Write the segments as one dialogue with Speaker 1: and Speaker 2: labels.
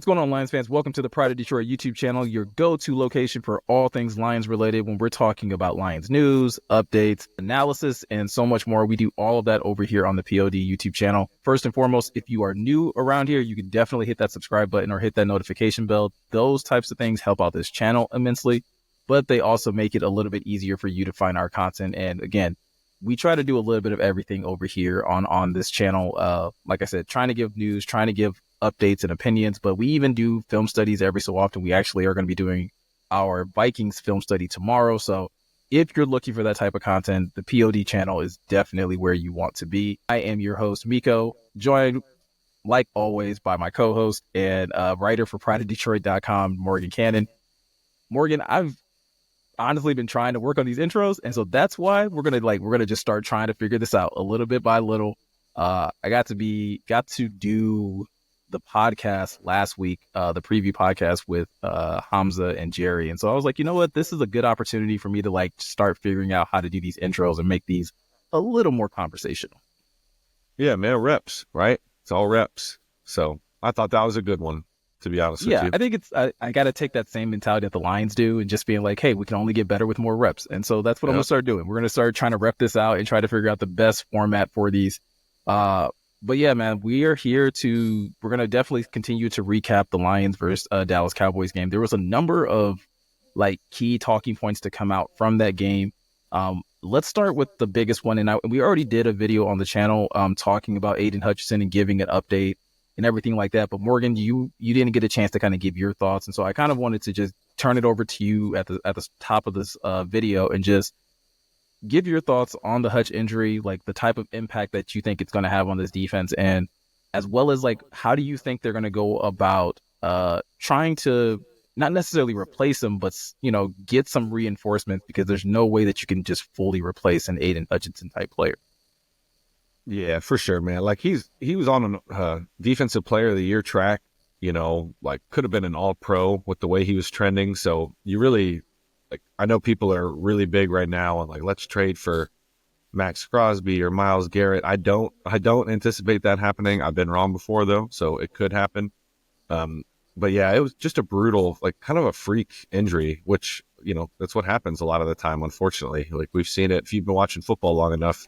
Speaker 1: What's going on, Lions fans? Welcome to the Pride of Detroit YouTube channel, your go-to location for all things Lions related when we're talking about Lions news, updates, analysis, and so much more. We do all of that over here on the POD YouTube channel. First and foremost, if you are new around here, you can definitely hit that subscribe button or hit that notification bell. Those types of things help out this channel immensely, but they also make it a little bit easier for you to find our content. And again, we try to do a little bit of everything over here on this channel. Like I said, trying to give news, trying to give updates and opinions, but we even do film studies every so often. We actually are going to be doing our Vikings film study tomorrow. So if you're looking for that type of content, the POD channel is definitely where you want to be. I am your host, Miko, joined like always by my co-host and writer for prideofdetroit.com, Morgan Cannon. Morgan, I've honestly been trying to work on these intros, and so that's why we're gonna just start trying to figure this out a little bit by little. I got to do the podcast last week, the preview podcast with Hamza and Jerry, and so I was like, you know what, this is a good opportunity for me to start figuring out how to do these intros and make these a little more conversational.
Speaker 2: Yeah, man, reps, right? It's all reps. So I thought that was a good one, to be honest with you.
Speaker 1: Yeah, I think I got to take that same mentality that the Lions do and just being like, hey, we can only get better with more reps. And so that's what I'm going to start doing. We're going to start trying to rep this out and try to figure out the best format for these. But yeah, man, we're going to definitely continue to recap the Lions versus Dallas Cowboys game. There was a number of key talking points to come out from that game. Let's start with the biggest one. And we already did a video on the channel talking about Aiden Hutchinson and giving an update and everything like that. But Morgan, you didn't get a chance to kind of give your thoughts. And so I kind of wanted to just turn it over to you at the top of this video and just give your thoughts on the Hutch injury, the type of impact that you think it's going to have on this defense, and as well as how do you think they're going to go about trying to not necessarily replace him, but get some reinforcements, because there's no way that you can just fully replace an Aiden Hutchinson type player.
Speaker 2: Yeah, for sure, man. He was on a defensive player of the year track, could have been an all-pro with the way he was trending. So you really, I know people are really big right now on let's trade for Max Crosby or Myles Garrett. I don't anticipate that happening. I've been wrong before though, so it could happen. But yeah, it was just a brutal, kind of a freak injury, which, that's what happens a lot of the time, unfortunately. We've seen it. If you've been watching football long enough,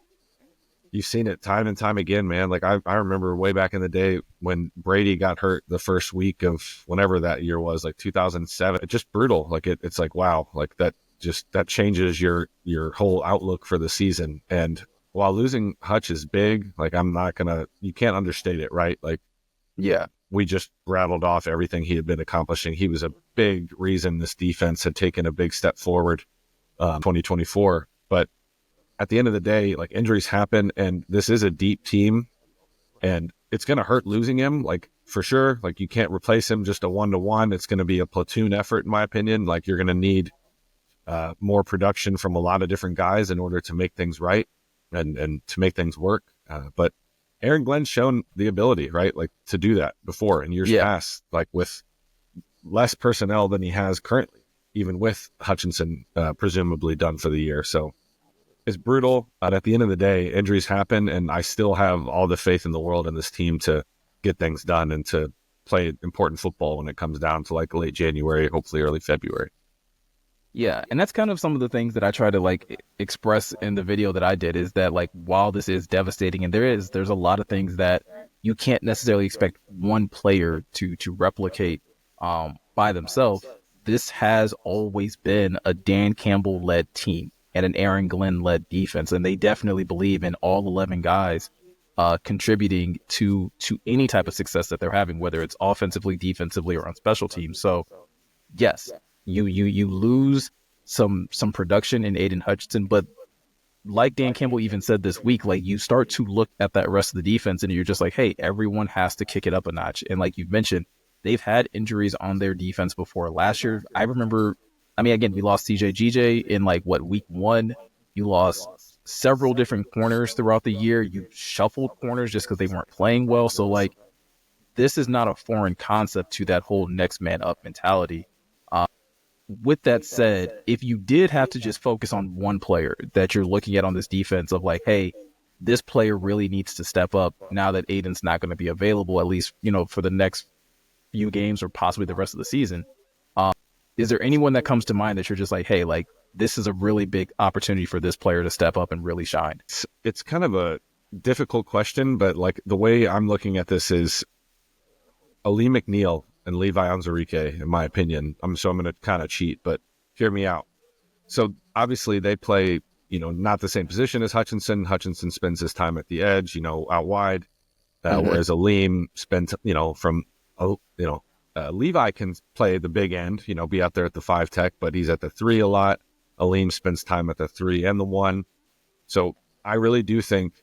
Speaker 2: you've seen it time and time again, man. I remember way back in the day when Brady got hurt the first week of whenever that year was, 2007. It's just brutal. It's wow, that changes your whole outlook for the season. And while losing Hutch is big, you can't understate it, right?
Speaker 1: Yeah,
Speaker 2: we just rattled off everything he had been accomplishing. He was a big reason this defense had taken a big step forward 2024. But at the end of the day, injuries happen, and this is a deep team, and it's going to hurt losing him, for sure. You can't replace him just a 1-to-1. It's going to be a platoon effort, in my opinion. You're going to need more production from a lot of different guys in order to make things right and to make things work. But Aaron Glenn's shown the ability, right? To do that before in years past, with less personnel than he has currently, even with Hutchinson presumably done for the year. So it's brutal, but at the end of the day, injuries happen, and I still have all the faith in the world in this team to get things done and to play important football when it comes down to late January, hopefully early February.
Speaker 1: Yeah, and that's kind of some of the things that I try to express in the video that I did, is that while this is devastating, and there's a lot of things that you can't necessarily expect one player to replicate by themselves. This has always been a Dan Campbell-led team and an Aaron Glenn-led defense, and they definitely believe in all 11 guys contributing to any type of success that they're having, whether it's offensively, defensively, or on special teams. So, yes, you lose some production in Aiden Hutchinson, but like Dan Campbell even said this week, you start to look at that rest of the defense, and you're just hey, everyone has to kick it up a notch. And you've mentioned, they've had injuries on their defense before. Last year, I remember, again, we lost CJ in week 1. You lost several different corners throughout the year. You shuffled corners just because they weren't playing well. So this is not a foreign concept to that whole next man up mentality. With that said, if you did have to just focus on one player that you're looking at on this defense of hey, this player really needs to step up now that Aiden's not going to be available, at least, for the next few games or possibly the rest of the season. Um, is there anyone that comes to mind that you're just like, hey, like this is a really big opportunity for this player to step up and really shine?
Speaker 2: It's kind of a difficult question, but like the way I'm looking at this is Ali McNeil and Levi Onwuzurike, in my opinion. I'm going to kind of cheat, but hear me out. So obviously they play, not the same position as Hutchinson. Hutchinson spends his time at the edge, out wide, whereas Aleem spends, Levi can play the big end, be out there at the 5 tech, but he's at the 3 a lot. Aleem spends time at the 3 and the 1. So I really do think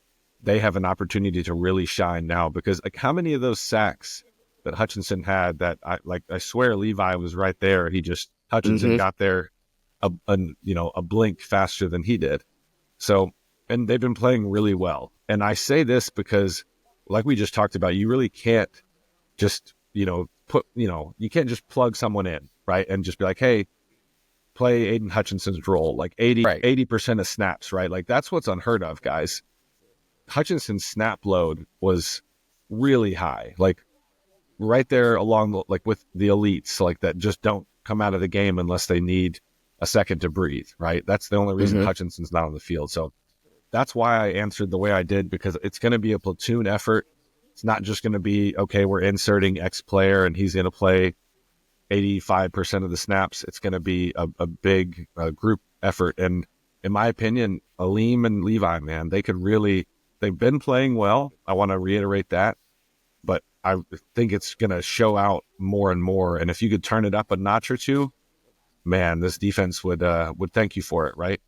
Speaker 2: they have an opportunity to really shine now, because like how many of those sacks that Hutchinson had that I swear Levi was right there. Hutchinson got there a blink faster than he did. So, and they've been playing really well. And I say this because like we just talked about, you really can't just, you can't just plug someone in, right? And just be like, hey, play Aiden Hutchinson's role, like 80% of snaps, right? Like that's what's unheard of, guys. Hutchinson's snap load was really high, like right there along with the elites, like that just don't come out of the game unless they need a second to breathe, right? That's the only reason Hutchinson's not on the field. So that's why I answered the way I did, because it's going to be a platoon effort. It's not just going to be, okay, we're inserting X player and he's going to play 85% of the snaps. It's going to be a big group effort. And in my opinion, Aleem and Levi, man, they've been playing well. I want to reiterate that, but I think it's going to show out more and more. And if you could turn it up a notch or two, man, this defense would thank you for it, right?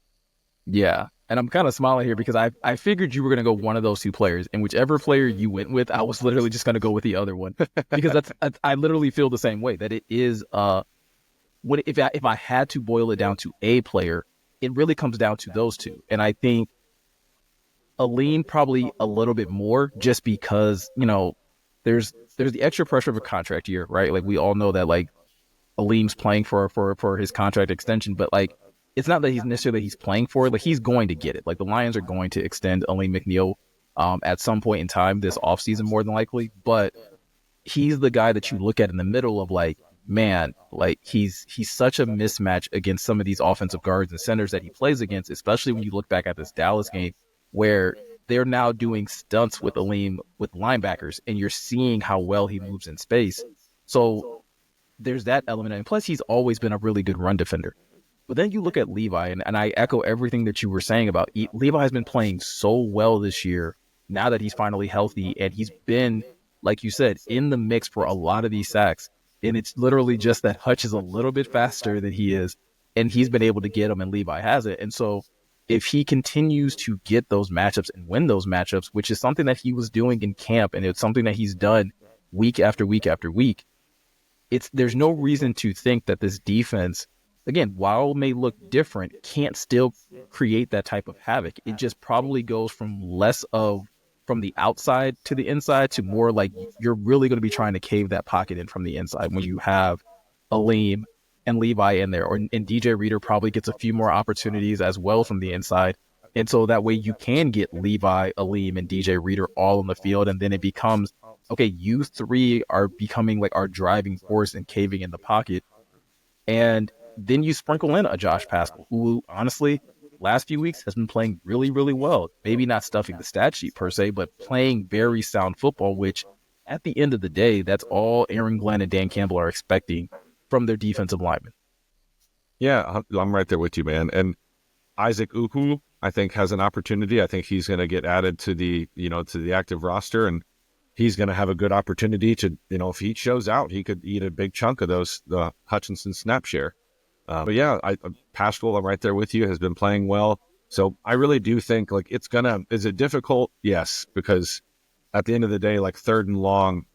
Speaker 1: Yeah. And I'm kind of smiling here because I figured you were going to go one of those two players, and whichever player you went with, I was literally just going to go with the other one, because I literally feel the same way, that it is if I had to boil it down to a player, it really comes down to those two. And I think Aleem probably a little bit more, just because there's the extra pressure of a contract year, right? Like we all know that like Aleem's playing for his contract extension, but like it's not that he's playing for it. Like he's going to get it. Like the Lions are going to extend Aleem McNeil at some point in time this offseason, more than likely. But he's the guy that you look at in the middle of like, man, like he's such a mismatch against some of these offensive guards and centers that he plays against, especially when you look back at this Dallas game where they're now doing stunts with Aleem with linebackers, and you're seeing how well he moves in space. So there's that element. And plus, he's always been a really good run defender. But then you look at Levi, and I echo everything that you were saying about Levi has been playing so well this year, now that he's finally healthy, and he's been, like you said, in the mix for a lot of these sacks. And it's literally just that Hutch is a little bit faster than he is, and he's been able to get him, and Levi has it. And so if he continues to get those matchups and win those matchups, which is something that he was doing in camp, and it's something that he's done week after week after week, there's no reason to think that this defense, again, while it may look different, can't still create that type of havoc. It just probably goes from from the outside to the inside to more like you're really going to be trying to cave that pocket in from the inside when you have Aleem and Levi in there. And DJ Reader probably gets a few more opportunities as well from the inside. And so that way you can get Levi, Aleem, and DJ Reader all on the field. And then it becomes, okay, you three are becoming like our driving force and caving in the pocket. And then you sprinkle in a Josh Paschal, who honestly, last few weeks has been playing really, really well. Maybe not stuffing the stat sheet per se, but playing very sound football, which at the end of the day, that's all Aaron Glenn and Dan Campbell are expecting from their defensive linemen.
Speaker 2: Yeah, I'm right there with you, man. And Isaac Uku, I think, has an opportunity. I think he's going to get added to the active roster, and he's going to have a good opportunity to, if he shows out, he could eat a big chunk of the Hutchinson snap share. But yeah, Paschal, I'm right there with you, has been playing well. So I really do think like is it difficult? Yes, because at the end of the day, like 3rd and long,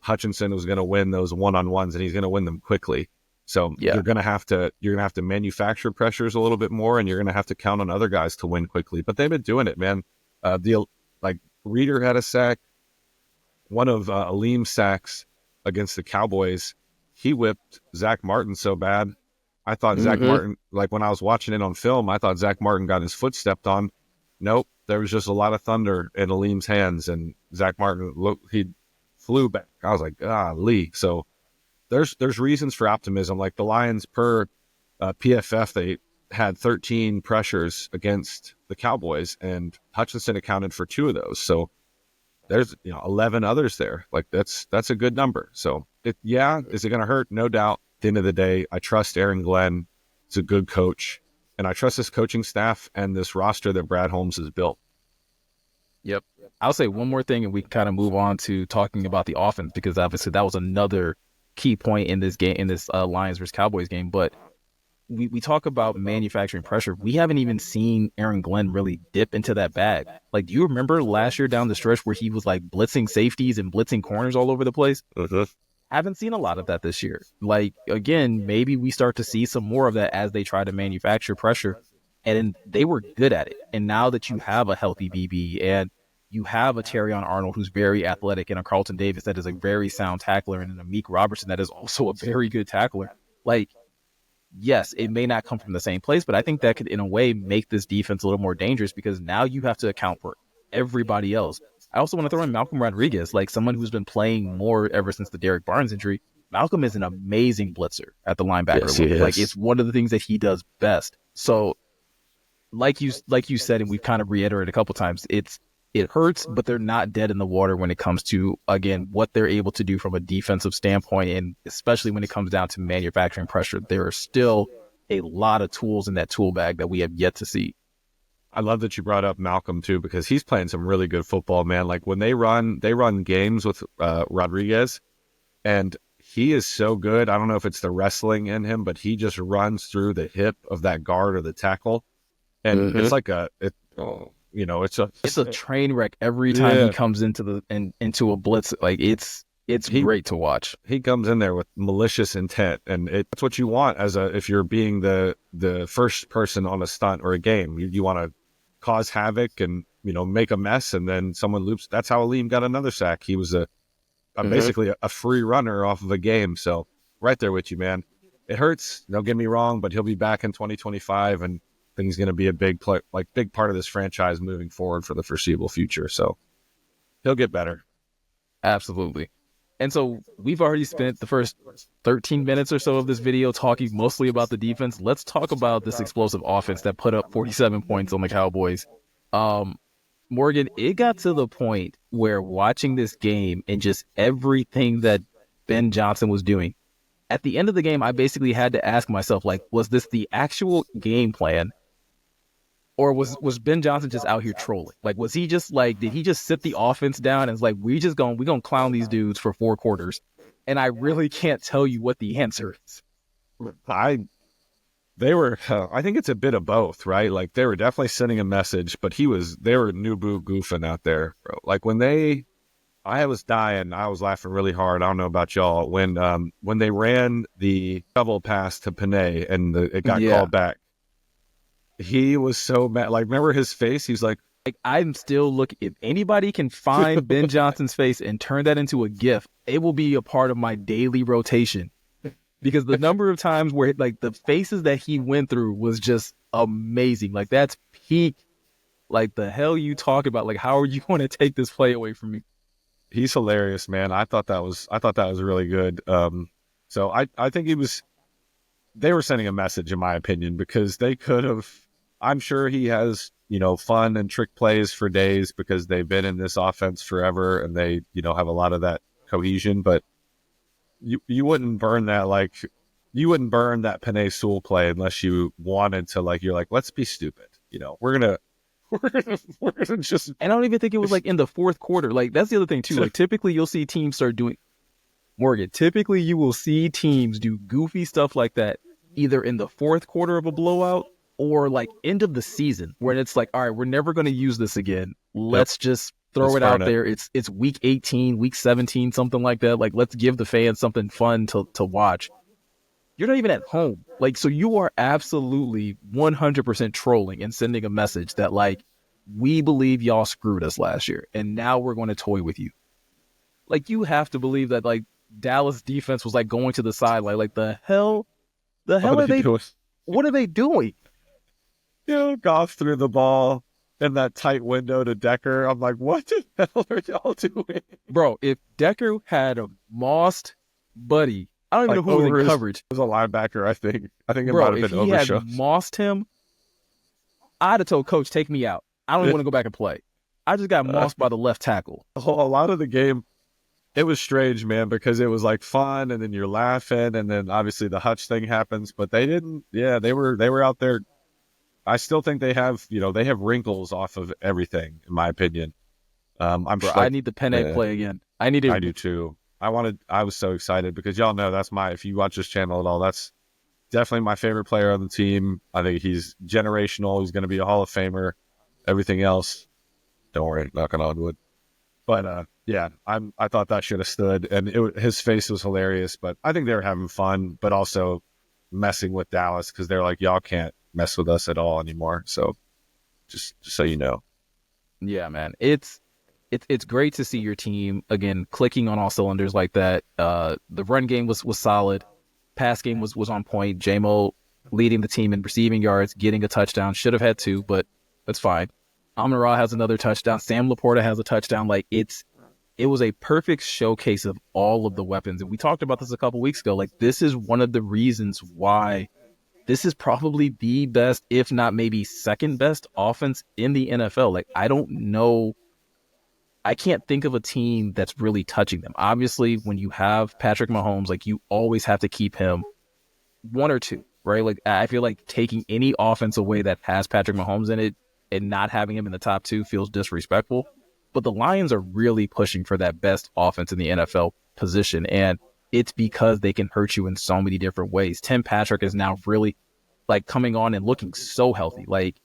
Speaker 2: Hutchinson was going to win those one-on-ones, and he's going to win them quickly. So you're going to have to manufacture pressures a little bit more, and you're going to have to count on other guys to win quickly. But they've been doing it, man. Reader had a sack. One of Aleem's sacks against the Cowboys, he whipped Zach Martin so bad. I thought Zach Martin, like when I was watching it on film, I thought Zach Martin got his foot stepped on. Nope, there was just a lot of thunder in Aleem's hands, and Zach Martin he flew back. I was like, golly. So there's reasons for optimism. Like the Lions per PFF, they had 13 pressures against the Cowboys, and Hutchinson accounted for 2 of those. So there's 11 others there. Like that's a good number. So is it going to hurt? No doubt. At the end of the day, I trust Aaron Glenn. He's a good coach, and I trust this coaching staff and this roster that Brad Holmes has built.
Speaker 1: Yep. I'll say one more thing, and we can kind of move on to talking about the offense, because obviously that was another key point in this game, in this Lions versus Cowboys game. But we talk about manufacturing pressure. We haven't even seen Aaron Glenn really dip into that bag. Like, do you remember last year down the stretch where he was like blitzing safeties and blitzing corners all over the place? Haven't seen a lot of that this year. Like, again, maybe we start to see some more of that as they try to manufacture pressure. And they were good at it. And now that you have a healthy BB and you have a Terrion Arnold who's very athletic, and a Carlton Davis that is a very sound tackler, and a Meek Robertson that is also a very good tackler. Like, yes, it may not come from the same place, but I think that could, in a way, make this defense a little more dangerous, because now you have to account for everybody else. I also want to throw in Malcolm Rodriguez, like someone who's been playing more ever since the Derek Barnes injury. Malcolm is an amazing blitzer at the linebacker level. Like, it's one of the things that he does best. So, like you said, and we've kind of reiterated a couple times, it hurts, but they're not dead in the water when it comes to, again, what they're able to do from a defensive standpoint, and especially when it comes down to manufacturing pressure. There are still a lot of tools in that tool bag that we have yet to see.
Speaker 2: I love that you brought up Malcolm too, because he's playing some really good football, man. Like when they run games with Rodriguez, and he is so good. I don't know if it's the wrestling in him, but he just runs through the hip of that guard or the tackle, and it's like it's a
Speaker 1: train wreck every time he comes into a blitz. Like it's great to watch.
Speaker 2: He comes in there with malicious intent, and it's what you want if you're being the first person on a stunt or a game. You want to cause havoc and make a mess, and then someone loops. That's how Aleem got another sack. He was basically a free runner off of a game. So right there with you, man. It hurts. Don't get me wrong, but he'll be back in 2025, and I think he's going to be a big part of this franchise moving forward for the foreseeable future. So he'll get better.
Speaker 1: Absolutely. And so we've already spent the first 13 minutes or so of this video talking mostly about the defense. Let's talk about this explosive offense that put up 47 points on the Cowboys. Morgan, it got to the point where watching this game and just everything that Ben Johnson was doing, at the end of the game, I basically had to ask myself, like, was this the actual game plan? Or was Ben Johnson just out here trolling? Like, was he just like, did he just sit the offense down and was like, we're going to clown these dudes for 4 quarters? And I really can't tell you what the answer is.
Speaker 2: I think it's a bit of both, right? Like, they were definitely sending a message, but they were Nubu goofing out there, bro. Like I was dying. I was laughing really hard. I don't know about y'all. When they ran the double pass to Panay and it got called back, he was so mad. Like, remember his face? He's like,
Speaker 1: I'm still looking. If anybody can find Ben Johnson's face and turn that into a GIF, it will be a part of my daily rotation. Because the number of times where, like, the faces that he went through was just amazing. Like, that's peak. Like, the hell you talk about? Like, how are you going to take this play away from me?
Speaker 2: He's hilarious, man. I thought that was really good. So I think they were sending a message, in my opinion, because they could have. I'm sure he has, fun and trick plays for days because they've been in this offense forever and they, have a lot of that cohesion. But you wouldn't burn that Panay Sewell play unless you wanted to, like, you're like, let's be stupid. We're gonna just.
Speaker 1: And I don't even think it was like in the fourth quarter. Like, that's the other thing too. Like, typically you'll see teams start doing. Morgan, typically you will see teams do goofy stuff like that either in the fourth quarter of a blowout or like end of the season, where it's like, all right, we're never going to use this again. Let's just throw it out there. It's week 18, week 17, something like that. Like, let's give the fans something fun to watch. You're not even at home. Like, so you are absolutely 100% trolling and sending a message that, like, we believe y'all screwed us last year and now we're going to toy with you. Like, you have to believe that, like, Dallas defense was like going to the sideline. Like, the hell are they doing? What are they doing?
Speaker 2: Goff threw the ball in that tight window to Decker. I'm like, what the hell are y'all doing?
Speaker 1: Bro, if Decker had a mossed buddy I don't even know
Speaker 2: Like
Speaker 1: who was in
Speaker 2: over
Speaker 1: coverage.
Speaker 2: as a linebacker, I think. I think it might
Speaker 1: Bro,
Speaker 2: have
Speaker 1: if
Speaker 2: been
Speaker 1: he had
Speaker 2: overshown.
Speaker 1: mossed him, I'd have told coach, take me out. I don't even want to go back and play. I just got mossed by the left tackle.
Speaker 2: A lot of the game, it was strange, man, because it was like fun, and then you're laughing, and then obviously the Hutch thing happens. But they didn't. Yeah, they were out there. I still think they have, they have wrinkles off of everything, in my opinion.
Speaker 1: Bro, I
Speaker 2: like,
Speaker 1: need the Penne play again. I need it.
Speaker 2: I do too. I was so excited because y'all know if you watch this channel at all, that's definitely my favorite player on the team. I think he's generational. He's going to be a Hall of Famer. Everything else, don't worry, knocking on wood. But yeah, I thought that should have stood, and his face was hilarious. But I think they were having fun, but also messing with Dallas because they're like, y'all can't mess with us at all anymore. So just so you know.
Speaker 1: Yeah, man. It's great to see your team again clicking on all cylinders like that. The run game was solid. Pass game was on point. JMO leading the team in receiving yards, getting a touchdown. Should have had two, but that's fine. Amon-Ra has another touchdown. Sam Laporta has a touchdown. Like it was a perfect showcase of all of the weapons. And we talked about this a couple weeks ago. Like this is one of the reasons why this is probably the best, if not maybe second best offense in the NFL. Like I don't know. I can't think of a team that's really touching them. Obviously, when you have Patrick Mahomes, like you always have to keep him one or two, right? Like I feel like taking any offense away that has Patrick Mahomes in it and not having him in the top two feels disrespectful. But the Lions are really pushing for that best offense in the NFL position. And it's because they can hurt you in so many different ways. Tim Patrick is now really like coming on and looking so healthy. Like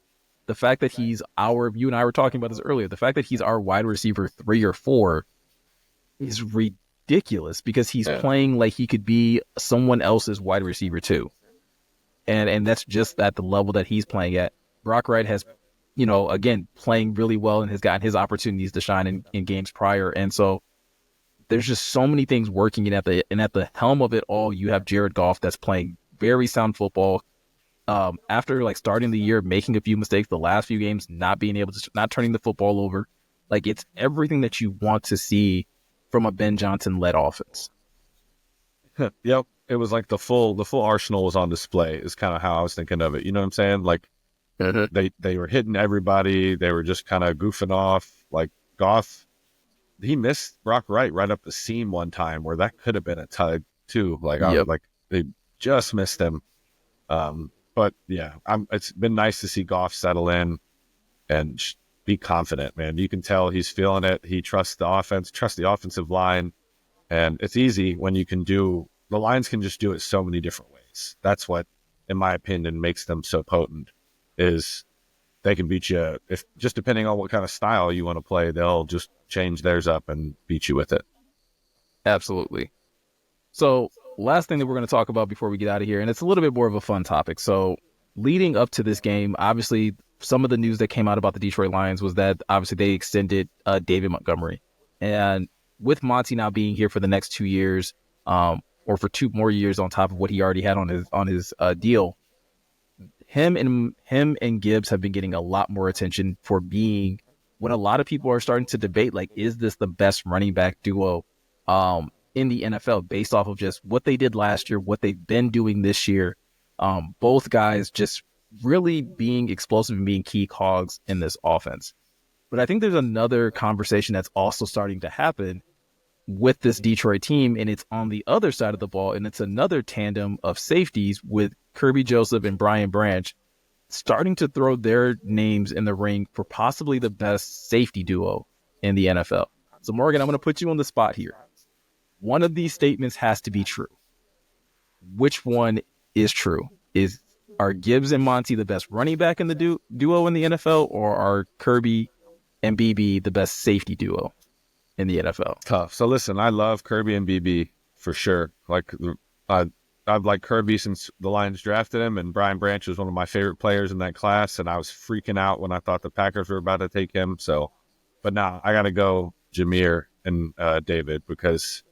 Speaker 1: the fact that you and I were talking about this earlier, the fact that he's our wide receiver 3 or 4 is ridiculous because he's playing like he could be someone else's wide receiver 2. And that's just at the level that he's playing at. Brock Wright has, again, playing really well and has gotten his opportunities to shine in games prior. And so there's just so many things working. And at the helm of it all, you have Jared Goff that's playing very sound football. After like starting the year, making a few mistakes, the last few games, not turning the football over, like it's everything that you want to see from a Ben Johnson led offense.
Speaker 2: Yep. It was like the full arsenal was on display is kind of how I was thinking of it. You know what I'm saying? Like they were hitting everybody. They were just kind of goofing off. Like Goff, he missed Brock Wright right up the seam one time where that could have been a tug too. Like, they just missed him. But yeah, it's been nice to see Goff settle in and be confident, man. You can tell he's feeling it. He trusts the offense, trusts the offensive line. And it's easy when the Lions can just do it so many different ways. That's what, in my opinion, makes them so potent is they can beat you if just depending on what kind of style you want to play, they'll just change theirs up and beat you with it.
Speaker 1: Absolutely. So last thing that we're going to talk about before we get out of here, and it's a little bit more of a fun topic. So leading up to this game, obviously some of the news that came out about the Detroit Lions was that obviously they extended David Montgomery. And with Monty now being here for the next 2 years, or for 2 more years on top of what he already had on his deal, him and Gibbs have been getting a lot more attention for being when a lot of people are starting to debate, like, is this the best running back duo in the NFL based off of just what they did last year, what they've been doing this year. Both guys just really being explosive and being key cogs in this offense. But I think there's another conversation that's also starting to happen with this Detroit team, and it's on the other side of the ball, and it's another tandem of safeties with Kirby Joseph and Brian Branch starting to throw their names in the ring for possibly the best safety duo in the NFL. So Morgan, I'm going to put you on the spot here. One of these statements has to be true. Which one is true? Are Gibbs and Monty the best running back in the duo in the NFL, or are Kirby and BB the best safety duo in the NFL?
Speaker 2: Tough. So listen, I love Kirby and BB for sure. Like I've liked Kirby since the Lions drafted him, and Brian Branch was one of my favorite players in that class, and I was freaking out when I thought the Packers were about to take him. So, but now I got to go Jameer and David because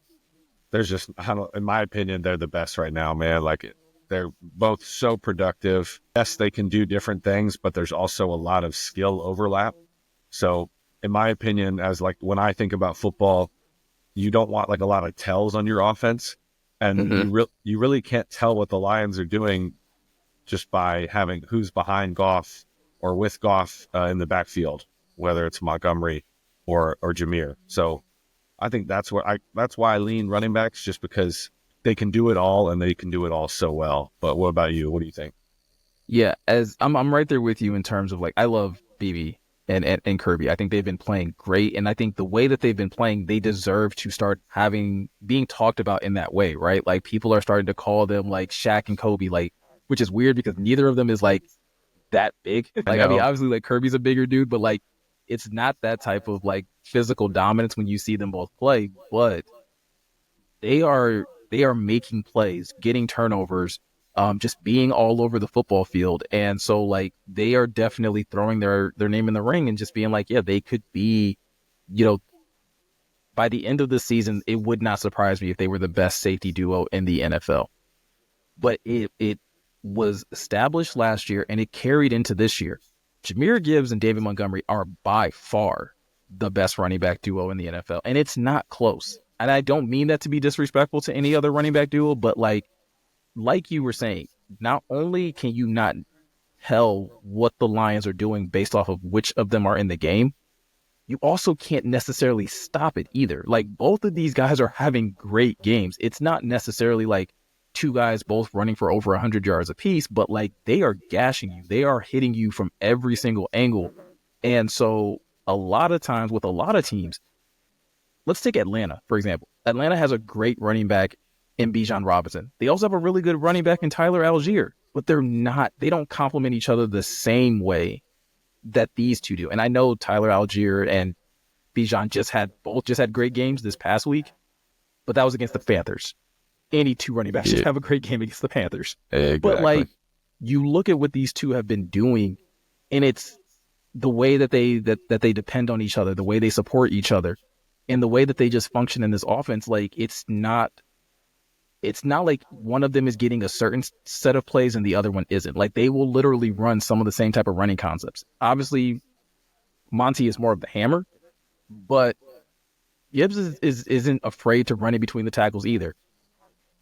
Speaker 2: there's just, in my opinion, they're the best right now, man. Like they're both so productive. Yes, they can do different things, but there's also a lot of skill overlap. So in my opinion, as like when I think about football, you don't want like a lot of tells on your offense. And you really can't tell what the Lions are doing just by having who's behind Goff or with Goff in the backfield, whether it's Montgomery or Jameer. So I think that's why I lean running backs, just because they can do it all and they can do it all so well. But what about you? What do you think?
Speaker 1: Yeah, as I'm right there with you in terms of like I love BB and Kirby. I think they've been playing great, and I think the way that they've been playing, they deserve to start being talked about in that way, right? Like people are starting to call them like Shaq and Kobe, like, which is weird because neither of them is like that big. Like I mean, obviously like Kirby's a bigger dude, but like it's not that type of like physical dominance when you see them both play, but they are making plays, getting turnovers, just being all over the football field. And so like they are definitely throwing their name in the ring and just being like, yeah, they could be, you know, by the end of the season, it would not surprise me if they were the best safety duo in the NFL. But it was established last year and it carried into this year. Jahmyr Gibbs and David Montgomery are by far the best running back duo in the NFL. And it's not close. And I don't mean that to be disrespectful to any other running back duo, but like you were saying, not only can you not tell what the Lions are doing based off of which of them are in the game, you also can't necessarily stop it either. Like both of these guys are having great games. It's not necessarily like two guys both running for over 100 yards apiece, but like they are gashing you. They are hitting you from every single angle. And so a lot of times with a lot of teams, let's take Atlanta, for example. Atlanta has a great running back in Bijan Robinson. They also have a really good running back in Tyler Algier, but they don't complement each other the same way that these two do. And I know Tyler Algier and Bijan just had great games this past week, but that was against the Panthers. Any two running backs should have a great game against the Panthers.
Speaker 2: Exactly.
Speaker 1: But like you look at what these two have been doing, and it's the way that they depend on each other, the way they support each other, and the way that they just function in this offense. Like it's not like one of them is getting a certain set of plays and the other one isn't. Like they will literally run some of the same type of running concepts. Obviously, Monty is more of the hammer, but Gibbs isn't afraid to run in between the tackles either.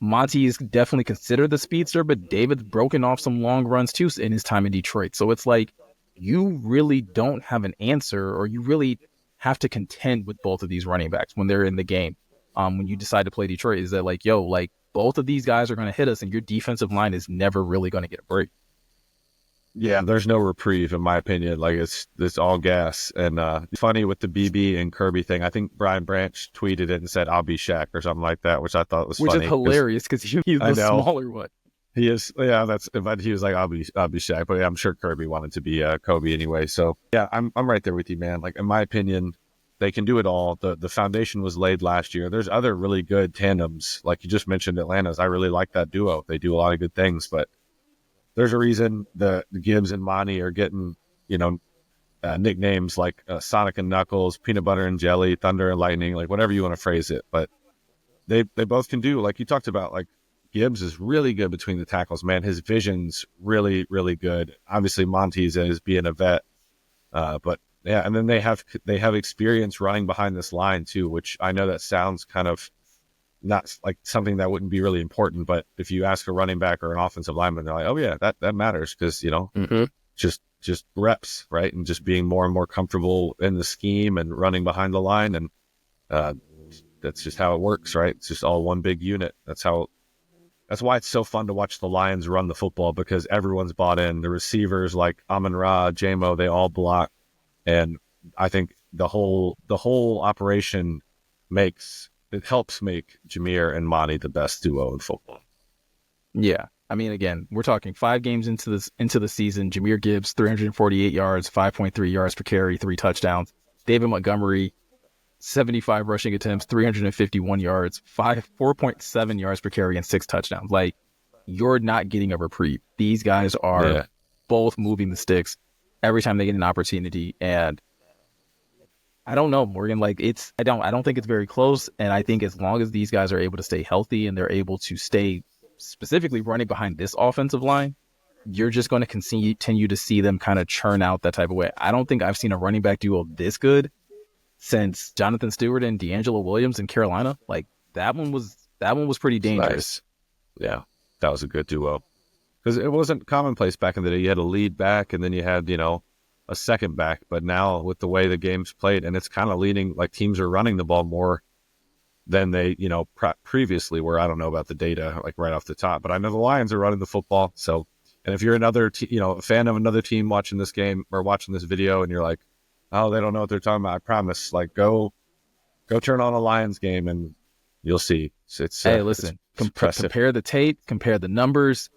Speaker 1: Monty is definitely considered the speedster, but David's broken off some long runs too in his time in Detroit. So it's like you really don't have an answer, or you really have to contend with both of these running backs when they're in the game. When you decide to play Detroit, is that like, yo, like both of these guys are going to hit us and your defensive line is never really going to get a break.
Speaker 2: Yeah, there's no reprieve in my opinion. Like it's all gas. And it's funny with the BB and Kirby thing. I think Brian Branch tweeted it and said, "I'll be Shaq" or something like that, which I thought was funny.
Speaker 1: Which is hilarious because he's the smaller one.
Speaker 2: He is, yeah. But he was like, "I'll be Shaq," but yeah, I'm sure Kirby wanted to be Kobe anyway. So yeah, I'm right there with you, man. Like in my opinion, they can do it all. The foundation was laid last year. There's other really good tandems, like you just mentioned, Atlanta's. I really like that duo. They do a lot of good things, but there's a reason the Gibbs and Monty are getting, nicknames like Sonic and Knuckles, Peanut Butter and Jelly, Thunder and Lightning, like whatever you want to phrase it. But they both can do, like you talked about, like Gibbs is really good between the tackles, man. His vision's really, really good. Obviously, Monty's is being a vet, but yeah, and then they have experience running behind this line too, which I know that sounds kind of not like something that wouldn't be really important, but if you ask a running back or an offensive lineman, they're like, oh yeah, that matters because just reps, right? And just being more and more comfortable in the scheme and running behind the line, and that's just how it works, right? It's just all one big unit. That's why it's so fun to watch the Lions run the football, because everyone's bought in. The receivers like Amon-Ra, J-Mo, they all block, and I think the whole operation helps make Jahmyr and Monty the best duo in football.
Speaker 1: Yeah. I mean, again, we're talking 5 games into the season. Jahmyr Gibbs, 348 yards, 5.3 yards per carry, 3 touchdowns. David Montgomery, 75 rushing attempts, 351 yards, 4.7 yards per carry, and 6 touchdowns. Like, you're not getting a reprieve. These guys are both moving the sticks every time they get an opportunity. And I don't know, Morgan. Like I don't think it's very close. And I think as long as these guys are able to stay healthy and they're able to stay specifically running behind this offensive line, you're just going to continue to see them kind of churn out that type of way. I don't think I've seen a running back duo this good since Jonathan Stewart and D'Angelo Williams in Carolina. Like that one was That one was pretty dangerous.
Speaker 2: Nice. Yeah, that was a good duo. Because it wasn't commonplace back in the day. You had a lead back, and then you had, a second back. But now with the way the game's played, and it's kind of leaning like teams are running the ball more than they, previously were. I don't know about the data like right off the top, but I know the Lions are running the football. So, and if you're another, a fan of another team watching this game or watching this video, and you're like, oh, they don't know what they're talking about, I promise, like go turn on a Lions game and you'll see.
Speaker 1: Hey, listen, compare the tape, compare the numbers.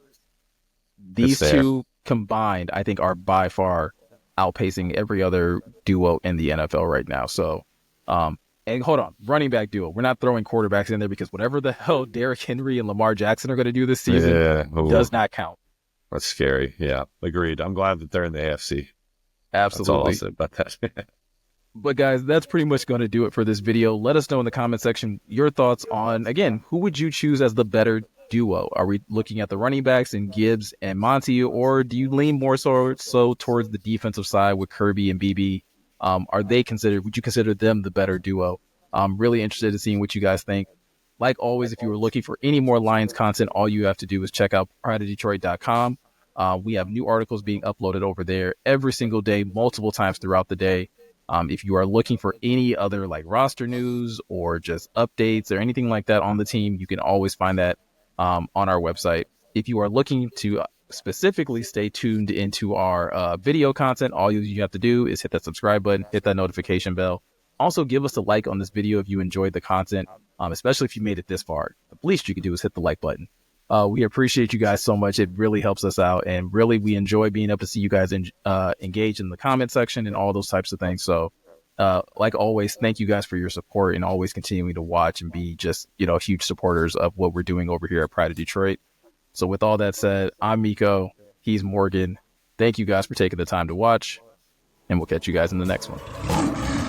Speaker 1: These two combined, I think, are by far outpacing every other duo in the NFL right now. So, and hold on, running back duo. We're not throwing quarterbacks in there because whatever the hell Derrick Henry and Lamar Jackson are going to do this season does not count.
Speaker 2: That's scary. Yeah, agreed. I'm glad that they're in the AFC.
Speaker 1: Absolutely.
Speaker 2: That's all I'll say about that.
Speaker 1: But guys, that's pretty much going to do it for this video. Let us know in the comment section your thoughts on, again, who would you choose as the better duo? Are we looking at the running backs and Gibbs and Monty, or do you lean more so towards the defensive side with Kirby and BB? Would you consider them the better duo? I'm really interested in seeing what you guys think. Like always, if you were looking for any more Lions content, all you have to do is check out prideofdetroit.com. We have new articles being uploaded over there every single day, multiple times throughout the day. If you are looking for any other like roster news or just updates or anything like that on the team, you can always find that on our website. If you are looking to specifically stay tuned into our video content, all you have to do is hit that subscribe button, hit that notification bell. Also, give us a like on this video if you enjoyed the content, especially if you made it this far. The least you can do is hit the like button. We appreciate you guys so much. It really helps us out, and really we enjoy being able to see you guys engage in the comment section and all those types of things. So like always, thank you guys for your support and always continuing to watch and be just, huge supporters of what we're doing over here at Pride of Detroit. So with all that said, I'm Miko. He's Morgan. Thank you guys for taking the time to watch, and we'll catch you guys in the next one.